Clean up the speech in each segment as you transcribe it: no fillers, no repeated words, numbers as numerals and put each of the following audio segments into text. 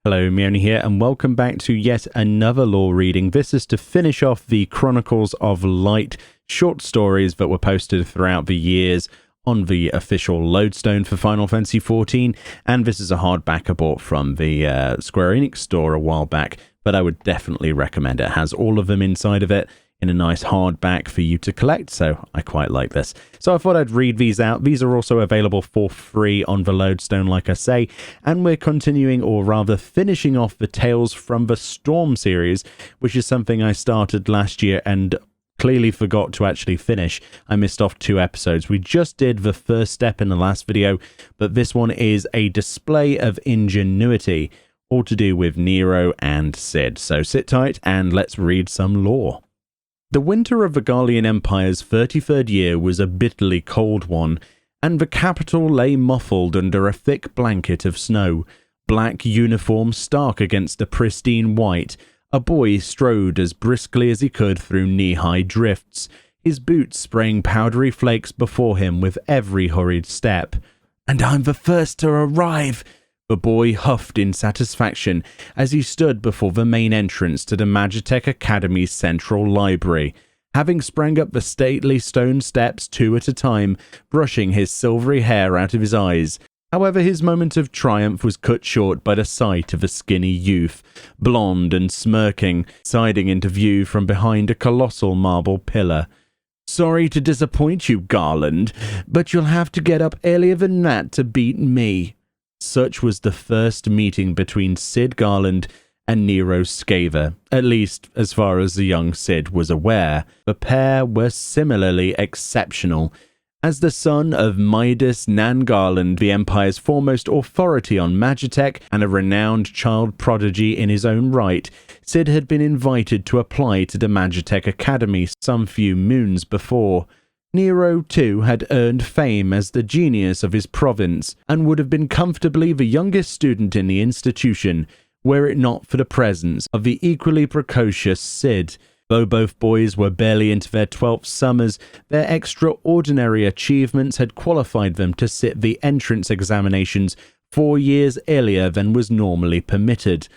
Hello, Meoni here, and welcome back to yet another lore reading. This is to finish off the Chronicles of Light short stories that were posted throughout the years on the official Lodestone for Final Fantasy XIV, and this is a hardback I bought from the Square Enix store a while back, but I would definitely recommend it. It has all of them inside of it in a nice hardback for you to collect, so I quite like this. So I thought I'd read these out. These are also available for free on the Lodestone, like I say, and we're continuing, or rather finishing off the Tales from the Storm series, which is something I started last year and clearly forgot to actually finish. I missed off 2 episodes. We just did the first step in the last video, but this one is a display of ingenuity, all to do with Nero and Cid. So sit tight and let's read some lore. The winter of the Garlean Empire's 33rd year was a bitterly cold one, and the capital lay muffled under a thick blanket of snow. Black uniform stark against the pristine white, a boy strode as briskly as he could through knee-high drifts, his boots spraying powdery flakes before him with every hurried step. "And I'm the first to arrive!" The boy huffed in satisfaction as he stood before the main entrance to the Magitech Academy's central library, having sprang up the stately stone steps 2 at a time, brushing his silvery hair out of his eyes. However, his moment of triumph was cut short by the sight of a skinny youth, blond and smirking, siding into view from behind a colossal marble pillar. "Sorry to disappoint you, Garland, but you'll have to get up earlier than that to beat me." Such was the first meeting between Cid Garland and Nero Scaver, at least as far as the young Cid was aware. The pair were similarly exceptional. As the son of Midas Nan Garland, the Empire's foremost authority on Magitech and a renowned child prodigy in his own right, Cid had been invited to apply to the Magitech Academy some few moons before. Nero, too, had earned fame as the genius of his province, and would have been comfortably the youngest student in the institution, were it not for the presence of the equally precocious Cid. Though both boys were barely into their 12th summers, their extraordinary achievements had qualified them to sit the entrance examinations 4 years earlier than was normally permitted.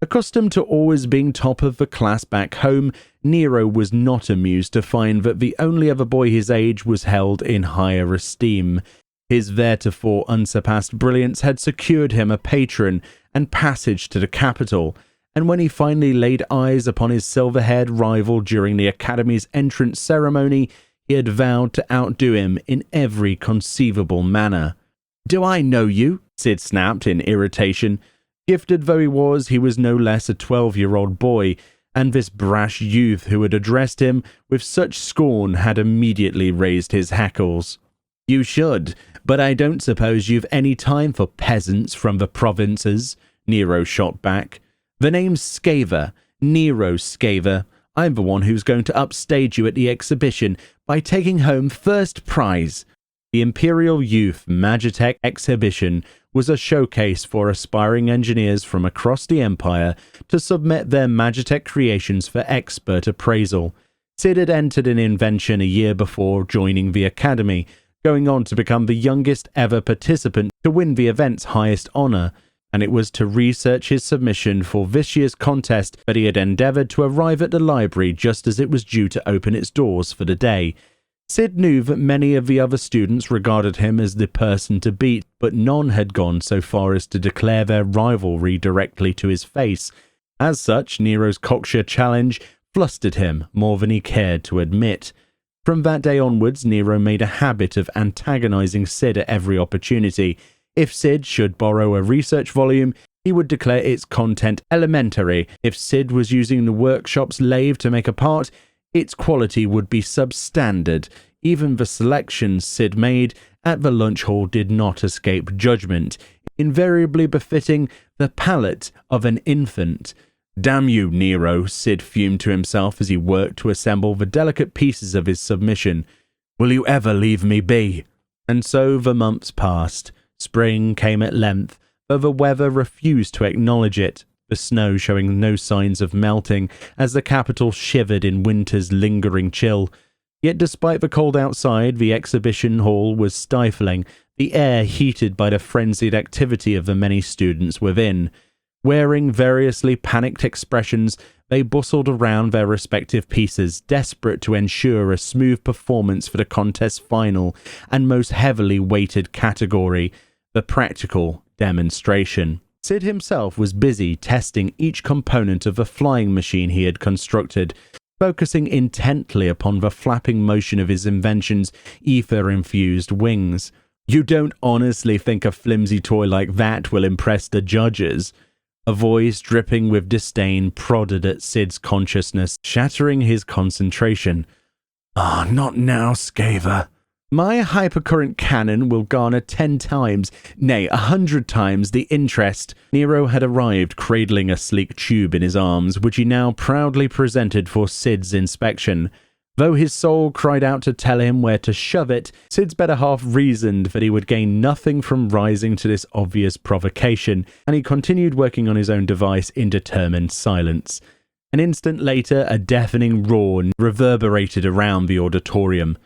Accustomed to always being top of the class back home, Nero was not amused to find that the only other boy his age was held in higher esteem. His theretofore unsurpassed brilliance had secured him a patron and passage to the capital, and when he finally laid eyes upon his silver-haired rival during the Academy's entrance ceremony, he had vowed to outdo him in every conceivable manner. "Do I know you?" Cid snapped in irritation. Gifted though he was no less a 12-year-old boy, and this brash youth who had addressed him with such scorn had immediately raised his hackles. "You should, but I don't suppose you've any time for peasants from the provinces," Nero shot back. "The name's Scaver, Nero Scaver. I'm the one who's going to upstage you at the exhibition by taking home first prize." The Imperial Youth Magitech Exhibition was a showcase for aspiring engineers from across the Empire to submit their Magitech creations for expert appraisal. Cid had entered an invention a year before joining the Academy, going on to become the youngest ever participant to win the event's highest honor, and it was to research his submission for this year's contest that he had endeavored to arrive at the library just as it was due to open its doors for the day. Cid knew that many of the other students regarded him as the person to beat, but none had gone so far as to declare their rivalry directly to his face. As such, Nero's cocksure challenge flustered him more than he cared to admit. From that day onwards, Nero made a habit of antagonizing Cid at every opportunity. If Cid should borrow a research volume, he would declare its content elementary. If Cid was using the workshop's lathe to make a part, its quality would be substandard. Even the selections Cid made at the lunch hall did not escape judgment, invariably befitting the palate of an infant. "Damn you, Nero," Cid fumed to himself as he worked to assemble the delicate pieces of his submission. "Will you ever leave me be?" And so the months passed. Spring came at length, though the weather refused to acknowledge it, the snow showing no signs of melting as the capital shivered in winter's lingering chill. Yet despite the cold outside, the exhibition hall was stifling, the air heated by the frenzied activity of the many students within. Wearing variously panicked expressions, they bustled around their respective pieces, desperate to ensure a smooth performance for the contest's final and most heavily weighted category, the practical demonstration. Sid himself was busy testing each component of the flying machine he had constructed, focusing intently upon the flapping motion of his invention's ether-infused wings. "You don't honestly think a flimsy toy like that will impress the judges?" A voice dripping with disdain prodded at Sid's consciousness, shattering his concentration. Not now, Scaver. My hypercurrent cannon will garner 10 times, nay, 100 times the interest." Nero had arrived, cradling a sleek tube in his arms, which he now proudly presented for Sid's inspection. Though his soul cried out to tell him where to shove it, Sid's better half reasoned that he would gain nothing from rising to this obvious provocation, and he continued working on his own device in determined silence. An instant later, a deafening roar reverberated around the auditorium.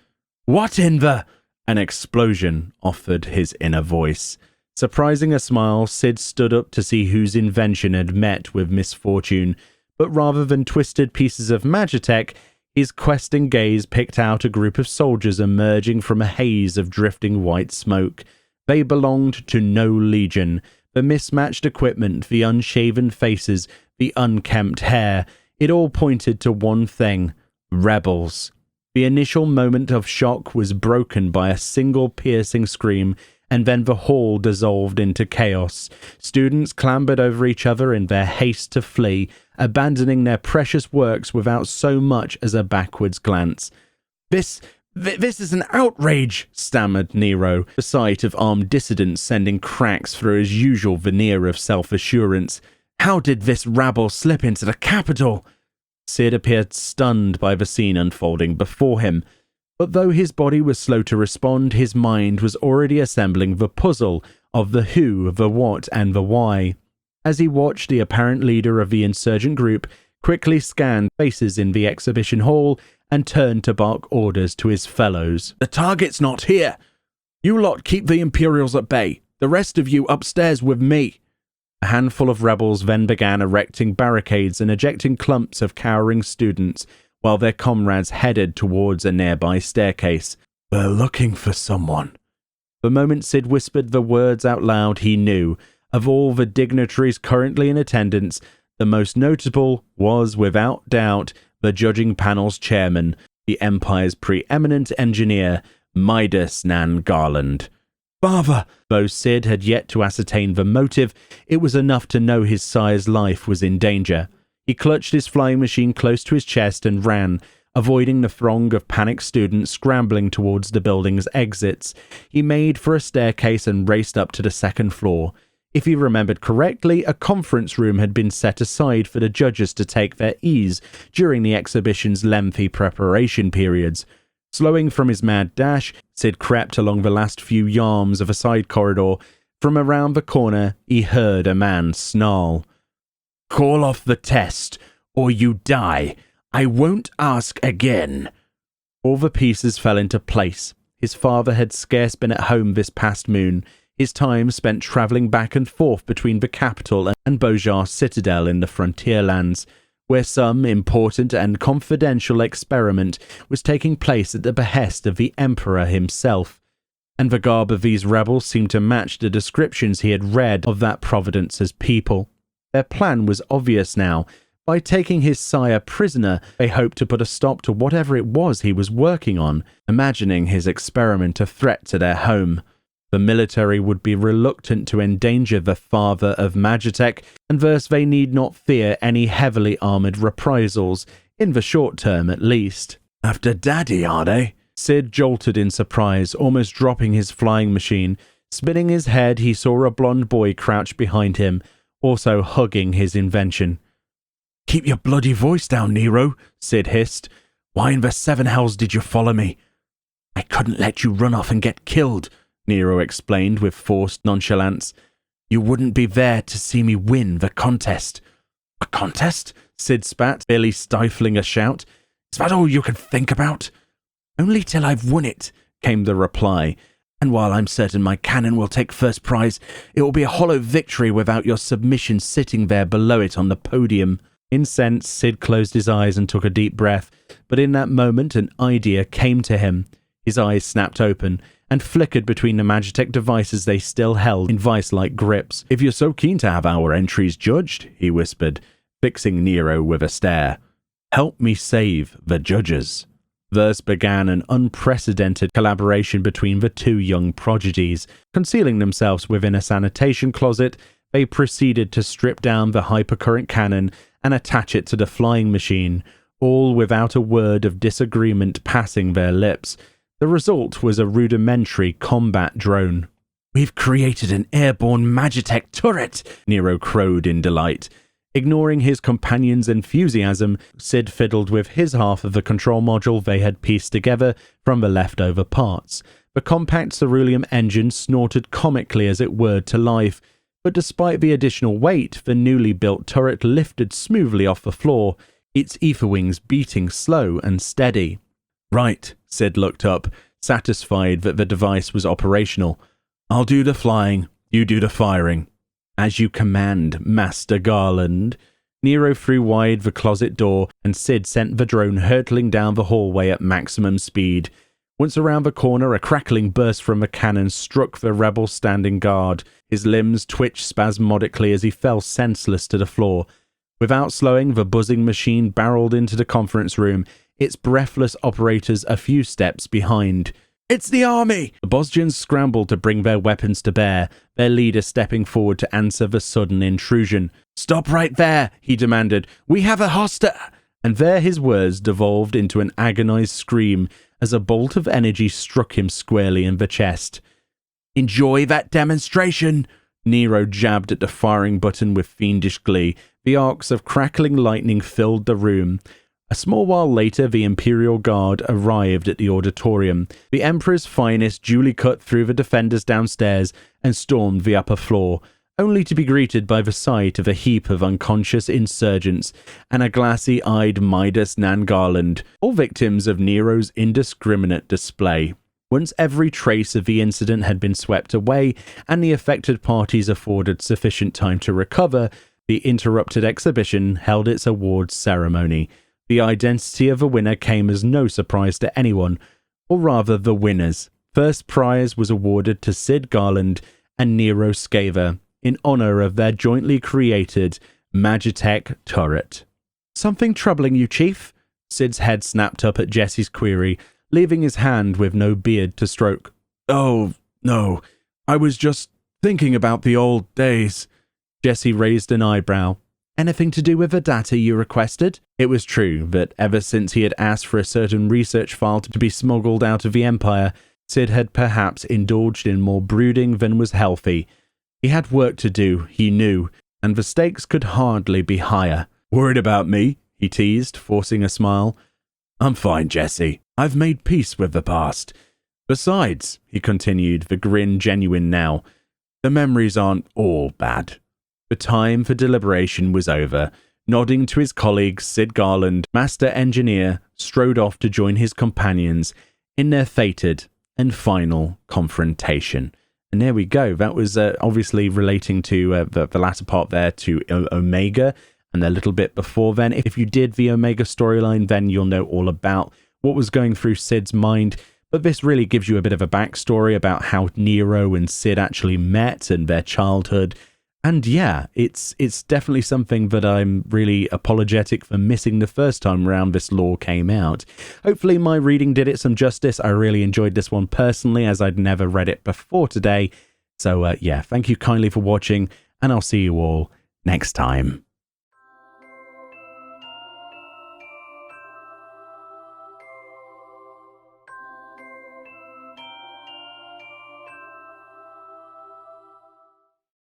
"What in the—" An explosion offered his inner voice. Surprising a smile, Sid stood up to see whose invention had met with misfortune, but rather than twisted pieces of magitech, his questing gaze picked out a group of soldiers emerging from a haze of drifting white smoke. They belonged to no legion. The mismatched equipment, the unshaven faces, the unkempt hair, it all pointed to one thing: rebels. The initial moment of shock was broken by a single piercing scream, and then the hall dissolved into chaos. Students clambered over each other in their haste to flee, abandoning their precious works without so much as a backwards glance. This is an outrage," stammered Nero, the sight of armed dissidents sending cracks through his usual veneer of self-assurance. "How did this rabble slip into the capital?" Sid appeared stunned by the scene unfolding before him. But though his body was slow to respond, his mind was already assembling the puzzle of the who, the what, and the why. As he watched, the apparent leader of the insurgent group quickly scanned faces in the exhibition hall and turned to bark orders to his fellows. "The target's not here! You lot keep the Imperials at bay. The rest of you upstairs with me." A handful of rebels then began erecting barricades and ejecting clumps of cowering students, while their comrades headed towards a nearby staircase. "We're looking for someone." The moment Sid whispered the words out loud, he knew. Of all the dignitaries currently in attendance, the most notable was, without doubt, the judging panel's chairman, the Empire's preeminent engineer, Midas Nan Garland. "Father!" Though Sid had yet to ascertain the motive, it was enough to know his sire's life was in danger. He clutched his flying machine close to his chest and ran, avoiding the throng of panicked students scrambling towards the building's exits. He made for a staircase and raced up to the second floor. If he remembered correctly, a conference room had been set aside for the judges to take their ease during the exhibition's lengthy preparation periods. Slowing from his mad dash, Sid crept along the last few yards of a side corridor. From around the corner, he heard a man snarl. "Call off the test, or you die. I won't ask again." All the pieces fell into place. His father had scarce been at home this past moon, his time spent travelling back and forth between the capital and Beaujar's citadel in the frontier lands, where some important and confidential experiment was taking place at the behest of the Emperor himself. And the garb of these rebels seemed to match the descriptions he had read of that Providence's people. Their plan was obvious now. By taking his sire prisoner, they hoped to put a stop to whatever it was he was working on, imagining his experiment a threat to their home. The military would be reluctant to endanger the father of Magitech, and thus they need not fear any heavily armoured reprisals, in the short term at least. "After Daddy, are they?" Sid jolted in surprise, almost dropping his flying machine. Spinning his head, he saw a blonde boy crouch behind him, also hugging his invention. "Keep your bloody voice down, Nero," Sid hissed. "Why in the seven hells did you follow me?" "I couldn't let you run off and get killed," Nero explained with forced nonchalance. "You wouldn't be there to see me win the contest." "A contest?" Sid spat, barely stifling a shout. "Is that all you can think about?" "Only till I've won it," came the reply, And while I'm certain my cannon will take first prize, it will be a hollow victory without your submission sitting there below it on the podium." Incensed, Sid closed his eyes and took a deep breath, but in that moment an idea came to him. His eyes snapped open and flickered between the Magitech devices they still held in vice-like grips. "If you're so keen to have our entries judged," he whispered, fixing Nero with a stare, "help me save the judges." Thus began an unprecedented collaboration between the two young prodigies. Concealing themselves within a sanitation closet, they proceeded to strip down the hypercurrent cannon and attach it to the flying machine, all without a word of disagreement passing their lips. The result was a rudimentary combat drone. "We've created an airborne Magitech turret," Nero crowed in delight. Ignoring his companion's enthusiasm, Sid fiddled with his half of the control module they had pieced together from the leftover parts. The compact ceruleum engine snorted comically as it whirred to life, but despite the additional weight, the newly built turret lifted smoothly off the floor, its ether wings beating slow and steady. "Right," Sid looked up, satisfied that the device was operational. "I'll do the flying, you do the firing." "As you command, Master Garland." Nero threw wide the closet door, and Sid sent the drone hurtling down the hallway at maximum speed. Once around the corner, a crackling burst from the cannon struck the rebel standing guard. His limbs twitched spasmodically as he fell senseless to the floor. Without slowing, the buzzing machine barreled into the conference room, its breathless operators a few steps behind. "It's the army!" The Bosgians scrambled to bring their weapons to bear, their leader stepping forward to answer the sudden intrusion. "Stop right there," he demanded. "We have a hostage!" And there his words devolved into an agonized scream as a bolt of energy struck him squarely in the chest. "Enjoy that demonstration!" Nero jabbed at the firing button with fiendish glee. The arcs of crackling lightning filled the room. A small while later, the Imperial Guard arrived at the auditorium. The Emperor's finest duly cut through the defenders downstairs and stormed the upper floor, only to be greeted by the sight of a heap of unconscious insurgents and a glassy-eyed Midas Nan Garland, all victims of Nero's indiscriminate display. Once every trace of the incident had been swept away and the affected parties afforded sufficient time to recover, the interrupted exhibition held its awards ceremony. The identity of the winner came as no surprise to anyone, or rather the winners. First prize was awarded to Sid Garland and Nero Scaver in honor of their jointly created Magitech turret. "Something troubling you, Chief?" Sid's head snapped up at Jesse's query, leaving his hand with no beard to stroke. "Oh, no. I was just thinking about the old days." Jesse raised an eyebrow. "Anything to do with the data you requested?" It was true that ever since he had asked for a certain research file to be smuggled out of the Empire, Sid had perhaps indulged in more brooding than was healthy. He had work to do, he knew, and the stakes could hardly be higher. "Worried about me?" he teased, forcing a smile. "I'm fine, Jesse. I've made peace with the past. Besides," he continued, the grin genuine now, "the memories aren't all bad." The time for deliberation was over. Nodding to his colleague, Sid Garland, Master Engineer, strode off to join his companions in their fated and final confrontation. And there we go. That was obviously relating to the latter part there to Omega and a little bit before then. If you did the Omega storyline, then you'll know all about what was going through Sid's mind. But this really gives you a bit of a backstory about how Nero and Sid actually met and their childhood. And yeah, it's definitely something that I'm really apologetic for missing the first time around this lore came out. Hopefully my reading did it some justice. I really enjoyed this one personally, as I'd never read it before today. So yeah, thank you kindly for watching, and I'll see you all next time.